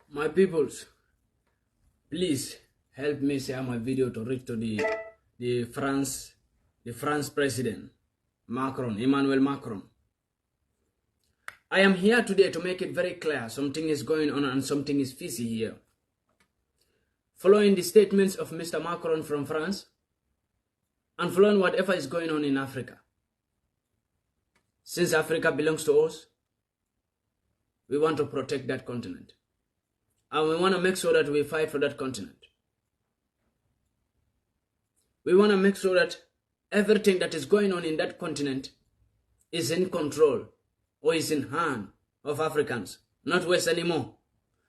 My peoples, please help me share my video to reach to the France president, Macron, Emmanuel Macron. I am here today to make it very clear something is going on and something is fishy here. Following the statements of Mr. Macron from France and following whatever is going on in Africa. Since Africa belongs to us, we want to protect that continent. And we want to make sure that we fight for that continent. We want to make sure that everything that is going on in that continent is in control or is in hand of Africans, not West anymore.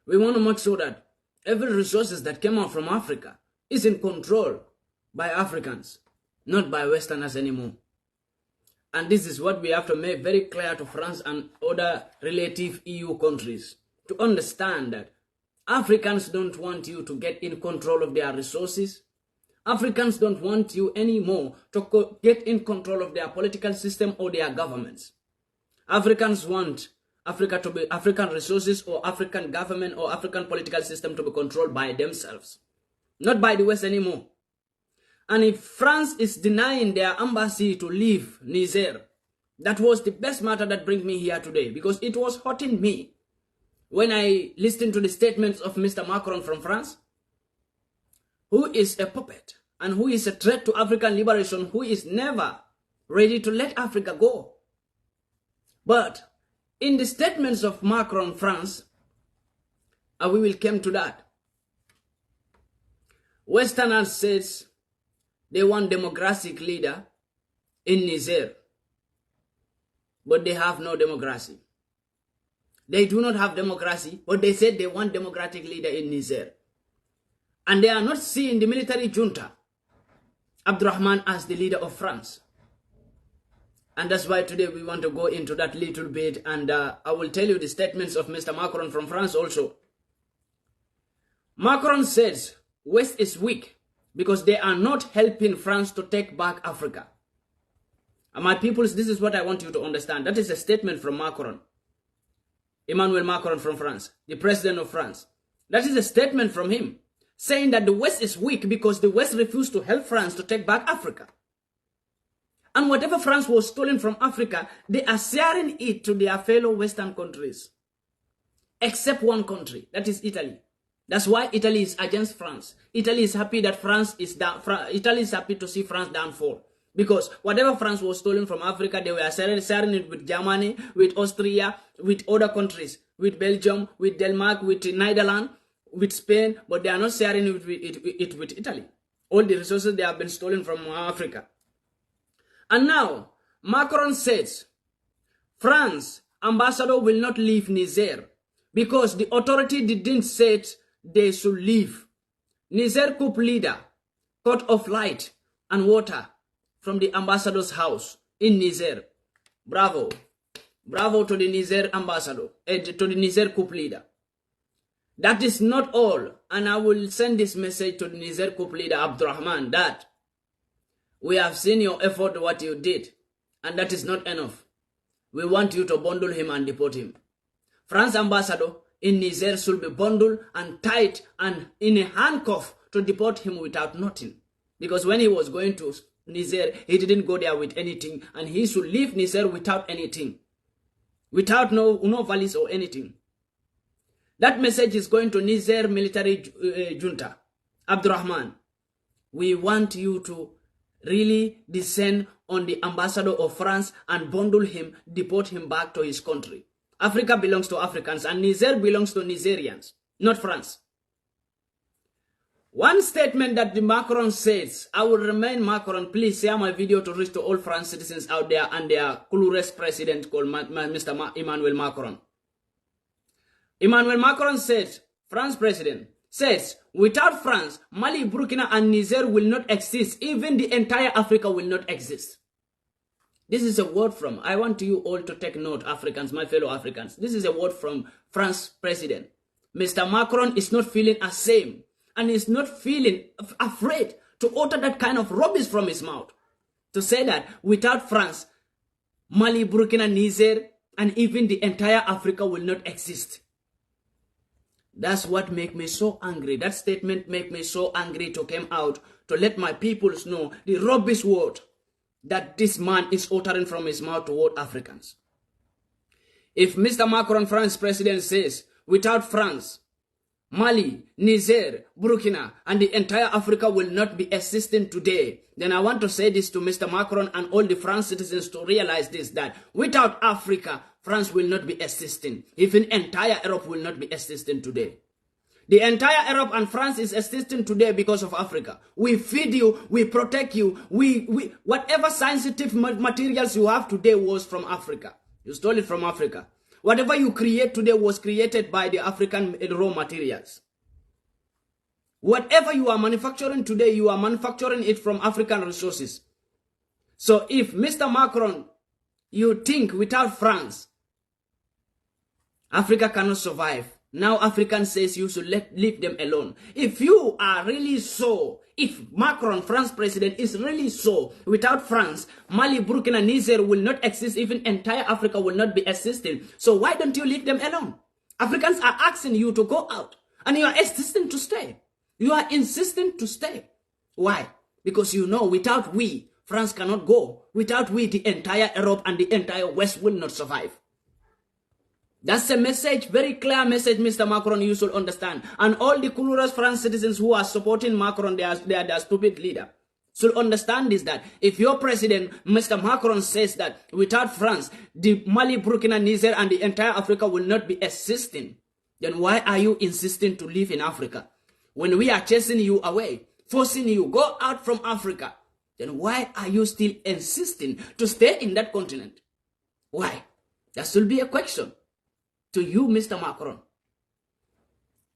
We want to make sure that every resources that came out from Africa is in control by Africans, not by Westerners anymore. And this is what we have to make very clear to France and other relative EU countries to understand that Africans don't want you to get in control of their resources. Africans don't want you anymore to get in control of their political system or their governments. Africans want Africa to be African resources or African government or African political system to be controlled by themselves, not by the West anymore. And if France is denying their embassy to leave Niger, that was the best matter that brings me here today, because it was hurting me when I listened to the statements of Mr. Macron from France, who is a puppet and who is a threat to African liberation, who is never ready to let Africa go. But in the statements of Macron, France, and we will come to that, Westerners says they want democratic leader in Niger, but they have no democracy. They do not have democracy, but they said they want democratic leader in Niger. And they are not seeing the military junta, Abdurrahman, as the leader of France. And that's why today we want to go into that little bit, and I will tell you the statements of Mr. Macron from France also. Macron says West is weak because they are not helping France to take back Africa. And my peoples, this is what I want you to understand. That is a statement from Macron. Emmanuel Macron from France, the president of France. That is a statement from him, saying that the West is weak because the West refused to help France to take back Africa. And whatever France was stolen from Africa, they are sharing it to their fellow Western countries. Except one country, that is Italy. That's why Italy is against France. Italy is happy that France is down. Italy is happy to see France downfall. Because whatever France was stolen from Africa, they were sharing it with Germany, with Austria, with other countries, with Belgium, with Denmark, with Netherlands, with Spain, but they are not sharing it with Italy. All the resources they have been stolen from Africa. And now, Macron says, France ambassador will not leave Niger because the authority didn't say they should leave. Niger coup leader cut off light and water from the ambassador's house in Niger. Bravo. Bravo to the Niger ambassador, to the Niger coup leader. That is not all. And I will send this message to the Niger coup leader, Abdurrahman, that we have seen your effort, what you did, and that is not enough. We want you to bundle him and deport him. France ambassador in Niger should be bundled and tied and in a handcuff to deport him without nothing. Because when he was going to Niger, he didn't go there with anything, and he should leave Niger without anything. Without no valise or anything. That message is going to Niger military junta. Abdurrahman, we want you to really descend on the ambassador of France and bundle him, deport him back to his country. Africa belongs to Africans and Niger belongs to Nigerians, not France. One statement that the Macron says, I will remain Macron, please share my video to reach to all French citizens out there and their clueless president called Mr. Emmanuel Macron. Emmanuel Macron says, France president, says, without France, Mali, Burkina, and Niger will not exist. Even the entire Africa will not exist. This is a word from, I want you all to take note, Africans, my fellow Africans. This is a word from France president. Mr. Macron is not feeling ashamed and is not feeling afraid to utter that kind of rubbish from his mouth. To say that without France, Mali, Burkina, Niger, and even the entire Africa will not exist. That's what make me so angry. That statement make me so angry to come out to let my peoples know the rubbish word that this man is uttering from his mouth toward Africans. If Mr. Macron, France president, says, without France, Mali, Niger, Burkina, and the entire Africa will not be existing today, then I want to say this to Mr. Macron and all the France citizens to realize this, that without Africa, France will not be existing. Even entire Europe will not be existing today. The entire Europe and France is existing today because of Africa. We feed you, we protect you, whatever sensitive materials you have today was from Africa. You stole it from Africa. Whatever you create today was created by the African raw materials. Whatever you are manufacturing today, you are manufacturing it from African resources. So if Mr. Macron, you think without France, Africa cannot survive, now African says you should leave them alone. If you are really so, if Macron, France president, is really so, without France, Mali, Burkina, Niger will not exist, even entire Africa will not be existing. So why don't you leave them alone? Africans are asking you to go out, and you are insisting to stay. You are insisting to stay. Why? Because you know without we, France cannot go. Without we, the entire Europe and the entire West will not survive. That's a message, very clear message, Mr. Macron, you should understand. And all the clueless France citizens who are supporting Macron, they are the stupid leader, should understand this, that if your president, Mr. Macron, says that without France, the Mali, Burkina, Niger, and the entire Africa will not be existing, then why are you insisting to live in Africa? When we are chasing you away, forcing you, go out from Africa, then why are you still insisting to stay in that continent? Why? That should be a question to you, Mr. Macron.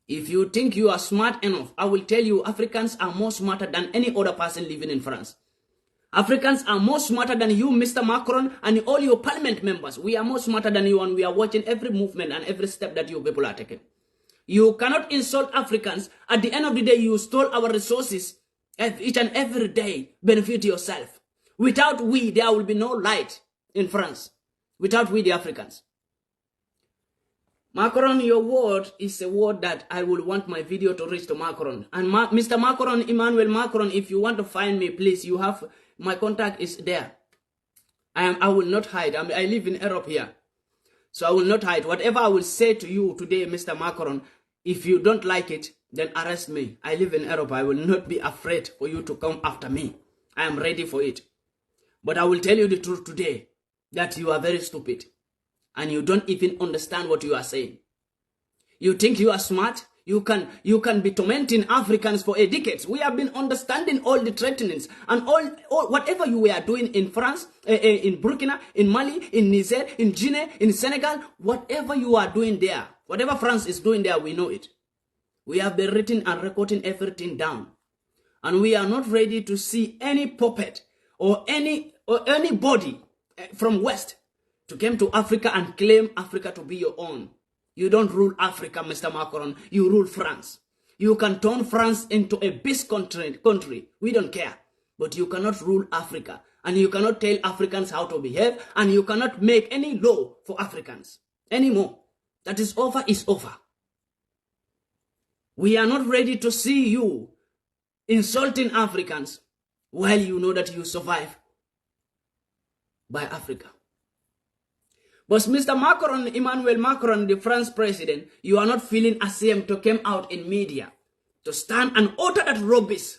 If you think you are smart enough, I will tell you Africans are more smarter than any other person living in France. Africans are more smarter than you, Mr. Macron, and all your parliament members. We are more smarter than you, and we are watching every movement and every step that you people are taking. You cannot insult Africans. At the end of the day, you stole our resources each and every day. Benefit yourself. Without we, there will be no light in France. Without we, the Africans. Macron, your word is a word that I will want my video to reach to Macron. And Mr. Macron, Emmanuel Macron, if you want to find me, please, you have, my contact is there. I will not hide. I live in Europe here. So I will not hide. Whatever I will say to you today, Mr. Macron, if you don't like it, then arrest me. I live in Europe. I will not be afraid for you to come after me. I am ready for it. But I will tell you the truth today, that you are very stupid. And you don't even understand what you are saying. You think you are smart? You can be tormenting Africans for a decade. We have been understanding all the threatenings and all whatever you were doing in France, in Burkina, in Mali, in Niger, in Guinea, in Senegal, whatever you are doing there, whatever France is doing there, we know it. We have been written and recording everything down. And we are not ready to see any puppet or anybody from West to come to Africa and claim Africa to be your own. You don't rule Africa, Mr. Macron. You rule France. You can turn France into a beast country. We don't care. But you cannot rule Africa. And you cannot tell Africans how to behave. And you cannot make any law for Africans anymore. That is over, is over. We are not ready to see you insulting Africans while you know that you survive by Africa. But Mr. Macron, Emmanuel Macron, the French president, you are not feeling ashamed to come out in media, to stand and utter that rubbish,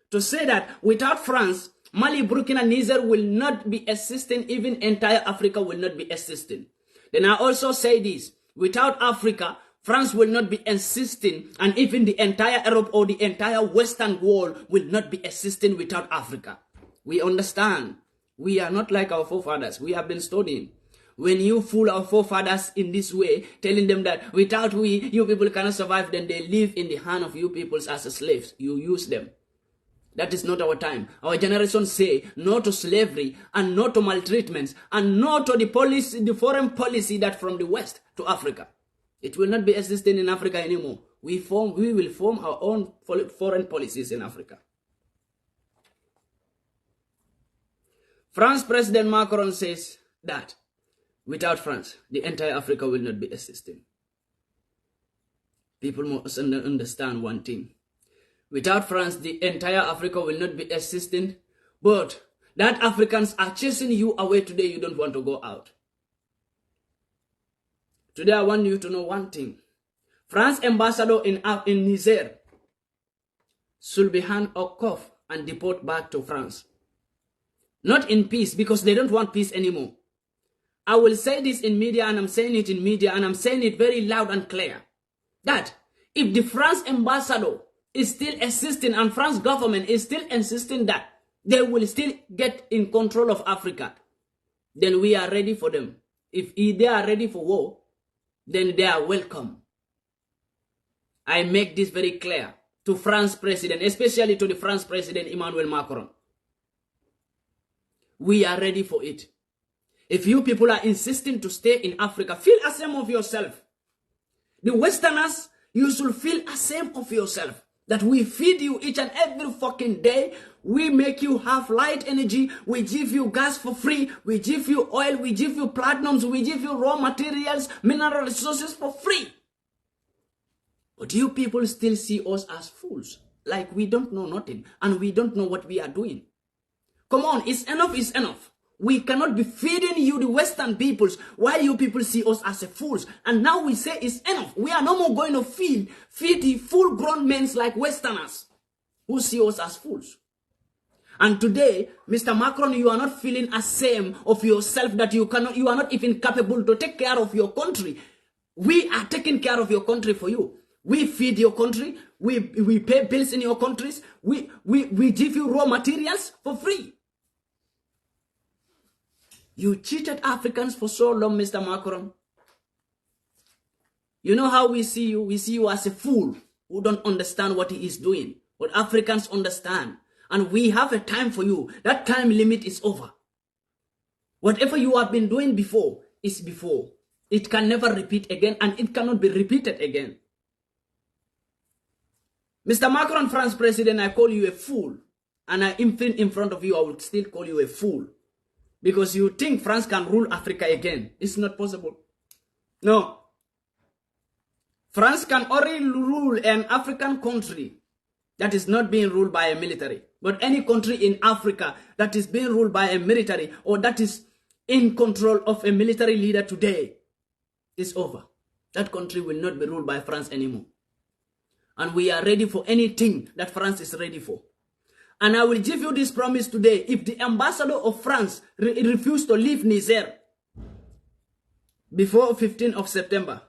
to say that without France, Mali, Burkina, Niger will not be existing, even entire Africa will not be existing. Then I also say this, without Africa, France will not be existing, and even the entire Europe or the entire Western world will not be existing without Africa. We understand. We are not like our forefathers. We have been studying. When you fool our forefathers in this way, telling them that without we, you people cannot survive, then they live in the hand of you peoples as slaves. You use them. That is not our time. Our generation say no to slavery and no to maltreatments and no to the foreign policy that from the West to Africa. It will not be existing in Africa anymore. We will form our own foreign policies in Africa. France President Macron says that without France, the entire Africa will not be existing. People must understand one thing. Without France, the entire Africa will not be existing. But that Africans are chasing you away today. You don't want to go out. Today, I want you to know one thing. France ambassador in Niger should be handcuffed and deported back to France. Not in peace, because they don't want peace anymore. I will say this in media, and I'm saying it in media, and I'm saying it very loud and clear. That if the France ambassador is still existing and France government is still insisting that they will still get in control of Africa, then we are ready for them. If they are ready for war, then they are welcome. I make this very clear to France president, especially to the France president Emmanuel Macron. We are ready for it. If you people are insisting to stay in Africa, feel ashamed of yourself. The Westerners, you should feel ashamed of yourself. That we feed you each and every fucking day. We make you have light energy. We give you gas for free. We give you oil. We give you platinums. We give you raw materials, mineral resources for free. But you people still see us as fools. Like we don't know nothing. And we don't know what we are doing. Come on, it's enough, it's enough. We cannot be feeding you, the Western peoples, while you people see us as a fools. And now we say it's enough. We are no more going to feed the full-grown men like Westerners who see us as fools. And today, Mr. Macron, you are not feeling ashamed of yourself that you are not even capable to take care of your country. We are taking care of your country for you. We feed your country. We pay bills in your countries. We give you raw materials for free. You cheated Africans for so long, Mr. Macron. You know how we see you? We see you as a fool who don't understand what he is doing. But Africans understand. And we have a time for you. That time limit is over. Whatever you have been doing before is before. It can never repeat again, and it cannot be repeated again. Mr. Macron, France president, I call you a fool. And in front of you, I will still call you a fool. Because you think France can rule Africa again. It's not possible. No. France can only rule an African country that is not being ruled by a military. But any country in Africa that is being ruled by a military or that is in control of a military leader today is over. That country will not be ruled by France anymore. And we are ready for anything that France is ready for. And I will give you this promise today. If the ambassador of France refuses to leave Niger before 15th of September,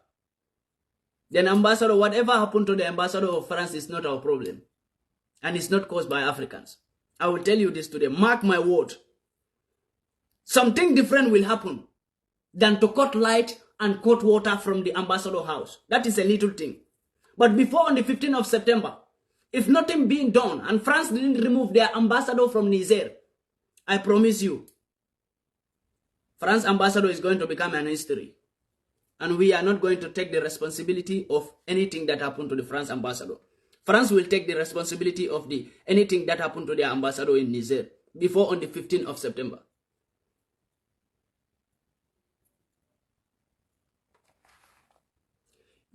then ambassador, whatever happened to the ambassador of France is not our problem. And it's not caused by Africans. I will tell you this today. Mark my word. Something different will happen than to cut light and cut water from the ambassador house. That is a little thing. But before on the 15th of September, if nothing being done and France didn't remove their ambassador from Niger, I promise you, France ambassador is going to become an history. And we are not going to take the responsibility of anything that happened to the France ambassador. France will take the responsibility of anything that happened to their ambassador in Niger before on the 15th of September.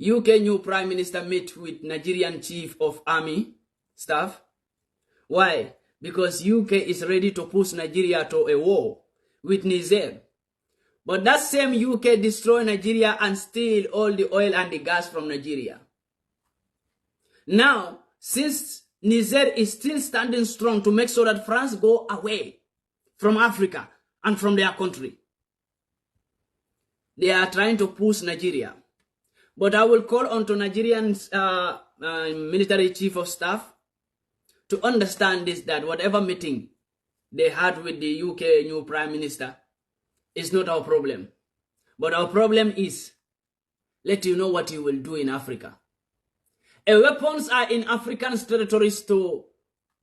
UK new Prime Minister meet with Nigerian Chief of Army Staff. Why? Because UK is ready to push Nigeria to a war with Niger. But that same UK destroy Nigeria and steal all the oil and the gas from Nigeria. Now, since Niger is still standing strong to make sure that France go away from Africa and from their country, they are trying to push Nigeria. But I will call on to Nigerian military chief of staff to understand this, that whatever meeting they had with the UK new prime minister is not our problem. But our problem is, let you know what you will do in Africa. Weapons are in African territories to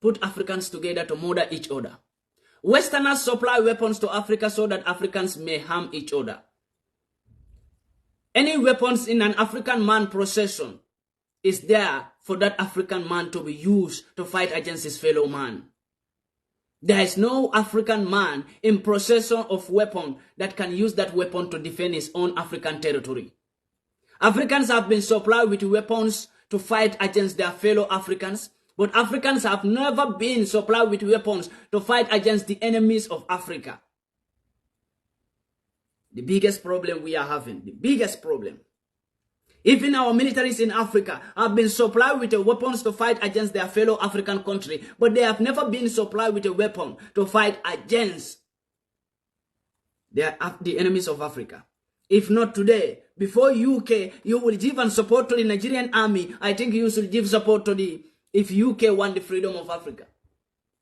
put Africans together to murder each other. Westerners supply weapons to Africa so that Africans may harm each other. Any weapons in an African man possession is there for that African man to be used to fight against his fellow man. There is no African man in possession of weapon that can use that weapon to defend his own African territory. Africans have been supplied with weapons to fight against their fellow Africans, but Africans have never been supplied with weapons to fight against the enemies of Africa. The biggest problem we are having, the biggest problem. Even our militaries in Africa have been supplied with weapons to fight against their fellow African country, but they have never been supplied with a weapon to fight against the enemies of Africa. If not today, before UK, you will give and support to the Nigerian army. I think you should give support to if UK want the freedom of Africa.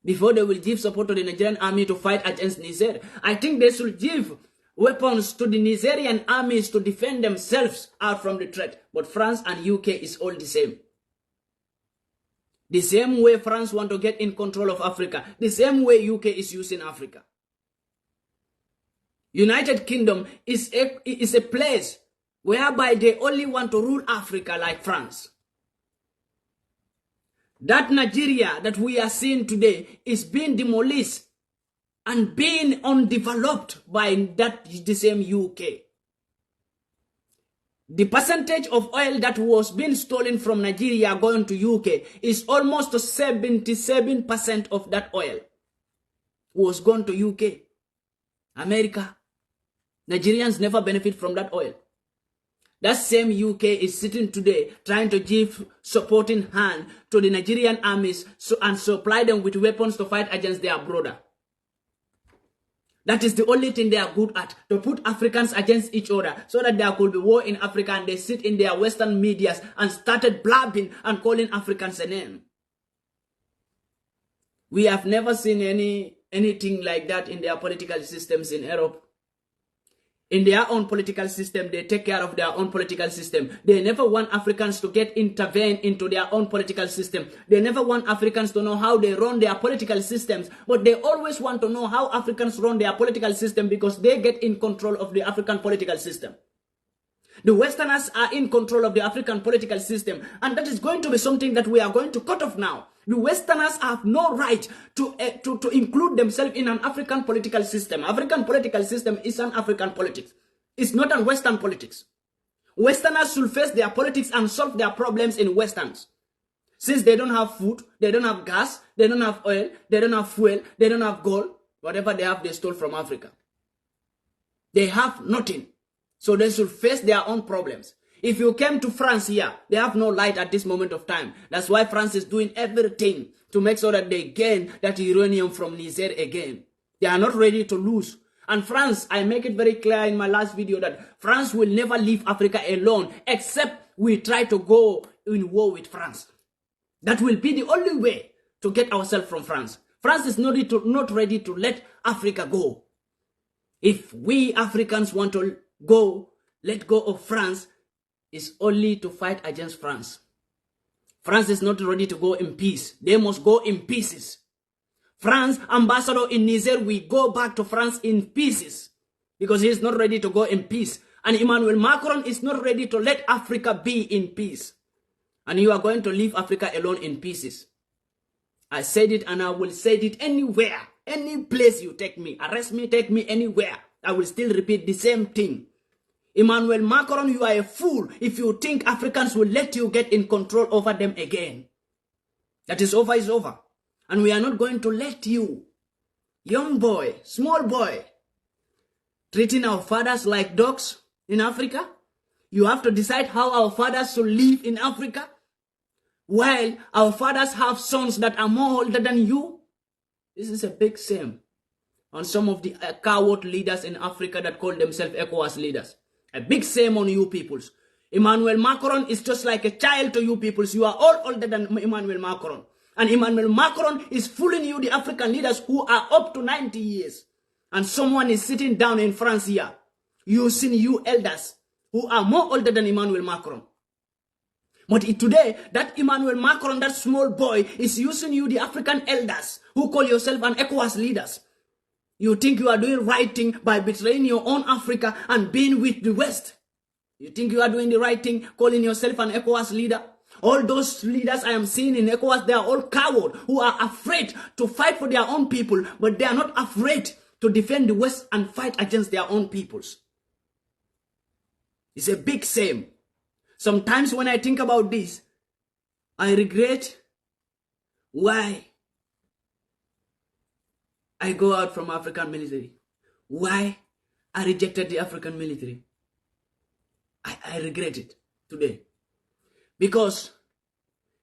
Before they will give support to the Nigerian army to fight against Niger, I think they should give weapons to the Nigerian armies to defend themselves out from the threat. But France and UK is all the same. The same way France want to get in control of Africa, the same way UK is using Africa. United Kingdom is a place whereby they only want to rule Africa like France. That Nigeria that we are seeing today is being demolished and being undeveloped by the same UK. The percentage of oil that was being stolen from Nigeria going to UK is almost 77% of that oil was gone to UK. America. Nigerians never benefit from that oil. That same UK is sitting today trying to give supporting hand to the Nigerian armies and supply them with weapons to fight against their brother. That is the only thing they are good at, to put Africans against each other so that there could be war in Africa, and they sit in their Western medias and started blabbing and calling Africans a name. We have never seen anything like that in their political systems in Europe. In their own political system, they take care of their own political system. They never want Africans to intervene into their own political system. They never want Africans to know how they run their political systems. But they always want to know how Africans run their political system because they get in control of the African political system. The Westerners are in control of the African political system, and that is going to be something that we are going to cut off now. The Westerners have no right to include themselves in an African political system. African political system is an African politics. It's not an Western politics. Westerners should face their politics and solve their problems in Westerns. Since they don't have food, they don't have gas, they don't have oil, they don't have fuel, they don't have gold, whatever they have, they stole from Africa. They have nothing. So they should face their own problems. If you came to France here, they have no light at this moment of time. That's why France is doing everything to make sure that they gain that uranium from Niger again. They are not ready to lose. And France, I make it very clear in my last video that France will never leave Africa alone except we try to go in war with France. That will be the only way to get ourselves from France. France is not ready to let Africa go. If we Africans want to let go of France, is only to fight against France. France is not ready to go in peace. They must go in pieces. France, ambassador in Niger, we go back to France in pieces because he is not ready to go in peace. And Emmanuel Macron is not ready to let Africa be in peace. And you are going to leave Africa alone in pieces. I said it and I will say it anywhere. Any place you take me. Arrest me, take me anywhere. I will still repeat the same thing. Emmanuel Macron, you are a fool if you think Africans will let you get in control over them again. That is over. And we are not going to let you, young boy, small boy, treating our fathers like dogs in Africa. You have to decide how our fathers should live in Africa. While our fathers have sons that are more older than you. This is a big shame on some of the coward leaders in Africa that call themselves ECOWAS leaders. A big shame on you peoples. Emmanuel Macron is just like a child to you peoples. You are all older than Emmanuel Macron. And Emmanuel Macron is fooling you, the African leaders who are up to 90 years. And someone is sitting down in France here, using you elders who are more older than Emmanuel Macron. But today, that Emmanuel Macron, that small boy, is using you, the African elders who call yourself an ECOWAS leaders. You think you are doing right thing by betraying your own Africa and being with the West. You think you are doing the right thing, calling yourself an ECOWAS leader? All those leaders I am seeing in ECOWAS, they are all cowards who are afraid to fight for their own people, but they are not afraid to defend the West and fight against their own peoples. It's a big shame. Sometimes when I think about this, I regret why I go out from African military. Why I rejected the African military. I regret it today. Because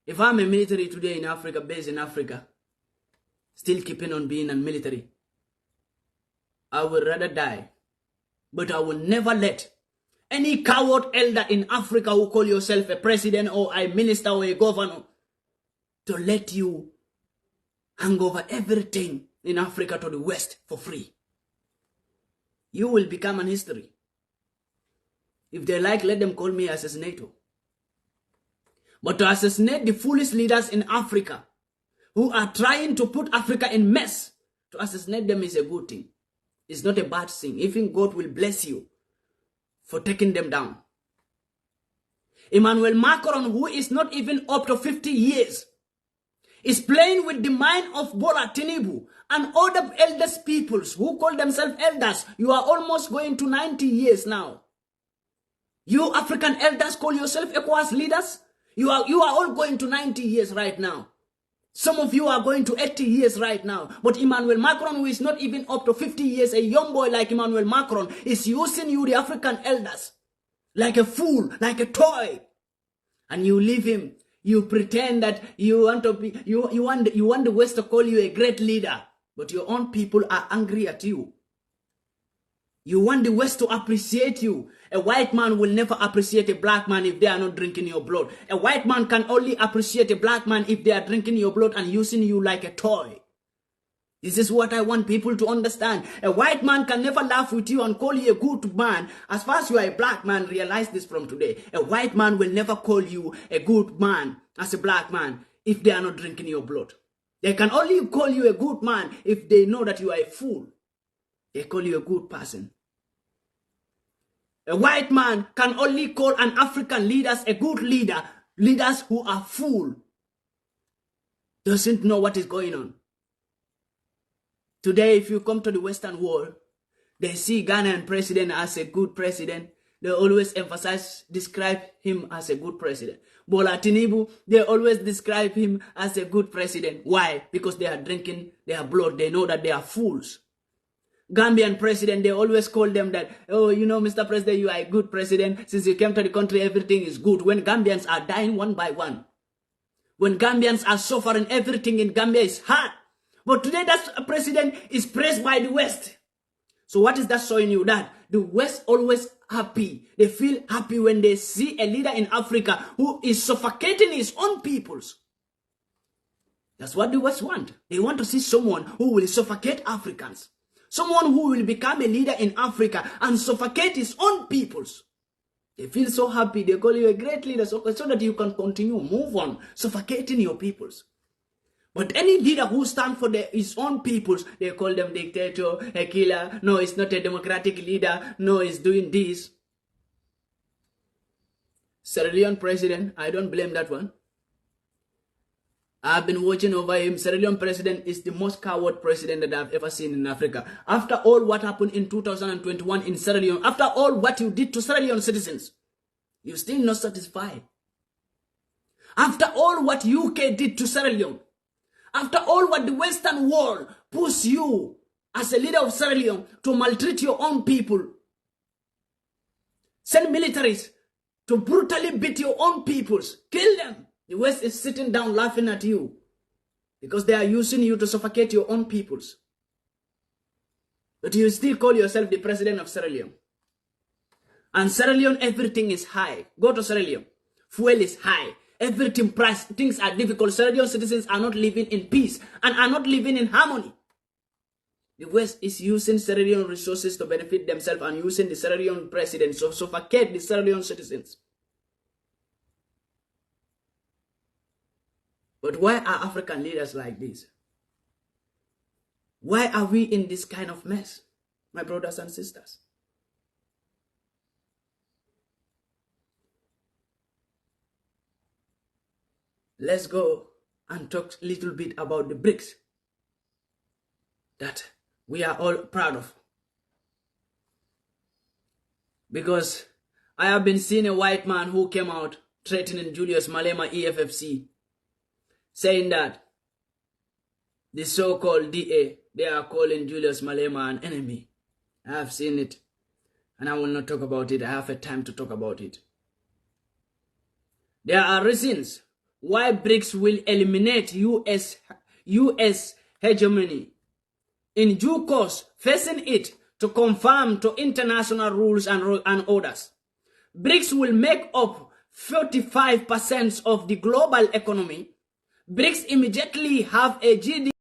if I'm a military today in Africa, based in Africa, still keeping on being a military, I would rather die. But I will never let any coward elder in Africa who call yourself a president or a minister or a governor to let you hang over everything in Africa to the West for free. You will become an history. If they like, let them call me assassinator. But to assassinate the foolish leaders in Africa who are trying to put Africa in mess, to assassinate them is a good thing. It's not a bad thing. Even God will bless you for taking them down. Emmanuel Macron, who is not even up to 50 years, is playing with the mind of Bola Tinubu and other eldest peoples who call themselves elders. You are almost going to 90 years now. You African elders call yourself ECOWAS leaders. You are all going to 90 years right now. Some of you are going to 80 years right now. But Emmanuel Macron, who is not even up to 50 years, a young boy like Emmanuel Macron, is using you, the African elders, like a fool, like a toy. And you leave him. You pretend that you want to be, you want the West to call you a great leader. But your own people are angry at you. You want the West to appreciate you. A white man will never appreciate a black man if they are not drinking your blood. A white man can only appreciate a black man if they are drinking your blood and using you like a toy. This is what I want people to understand. A white man can never laugh with you and call you a good man. As far as you are a black man, realize this from today. A white man will never call you a good man as a black man if they are not drinking your blood. They can only call you a good man if they know that you are a fool. They call you a good person. A white man can only call an African leader a good leader. Leaders who are fool. Doesn't know what is going on. Today, if you come to the Western world, they see Ghanaian president as a good president. They always describe him as a good president. Bola Tinubu, they always describe him as a good president. Why? Because they are drinking their blood. They know that they are fools. Gambian president, they always call them that, oh, you know, Mr. President, you are a good president. Since you came to the country, everything is good. When Gambians are dying one by one. When Gambians are suffering, everything in Gambia is hard. But today, that president is praised by the West. So what is that showing you? That the West always happy. They feel happy when they see a leader in Africa who is suffocating his own peoples. That's what the West want. They want to see someone who will suffocate Africans. Someone who will become a leader in Africa and suffocate his own peoples. They feel so happy. They call you a great leader so that you can continue, move on, suffocating your peoples. But any leader who stands for his own peoples, they call them dictator, a killer. No, it's not a democratic leader. No, it's doing this. Sierra Leone president, I don't blame that one. I've been watching over him. Sierra Leone president is the most coward president that I've ever seen in Africa. After all what happened in 2021 in Sierra Leone, after all what you did to Sierra Leone citizens, you're still not satisfied. After all what UK did to Sierra Leone, after all what the Western world pushed you as a leader of Sierra Leone to maltreat your own people, send militaries to brutally beat your own peoples, kill them. The West is sitting down laughing at you because they are using you to suffocate your own peoples. But you still call yourself the president of Sierra Leone. And Sierra Leone, everything is high. Go to Sierra Leone. Fuel is high. Everything price, things are difficult. Sierra Leone citizens are not living in peace and are not living in harmony. The West is using Sierra Leone resources to benefit themselves and using the Sierra Leone president to suffocate the Sierra Leone citizens. But why are African leaders like this? Why are we in this kind of mess, my brothers and sisters? Let's go and talk a little bit about the BRICS that we are all proud of. Because I have been seeing a white man who came out threatening Julius Malema EFFC, saying that the so-called DA, they are calling Julius Malema an enemy. I have seen it, and I will not talk about it. I have a time to talk about it. There are reasons why BRICS will eliminate US hegemony in due course, facing it to conform to international rules and orders. BRICS will make up 45% of the global economy. BRICS immediately have a GDP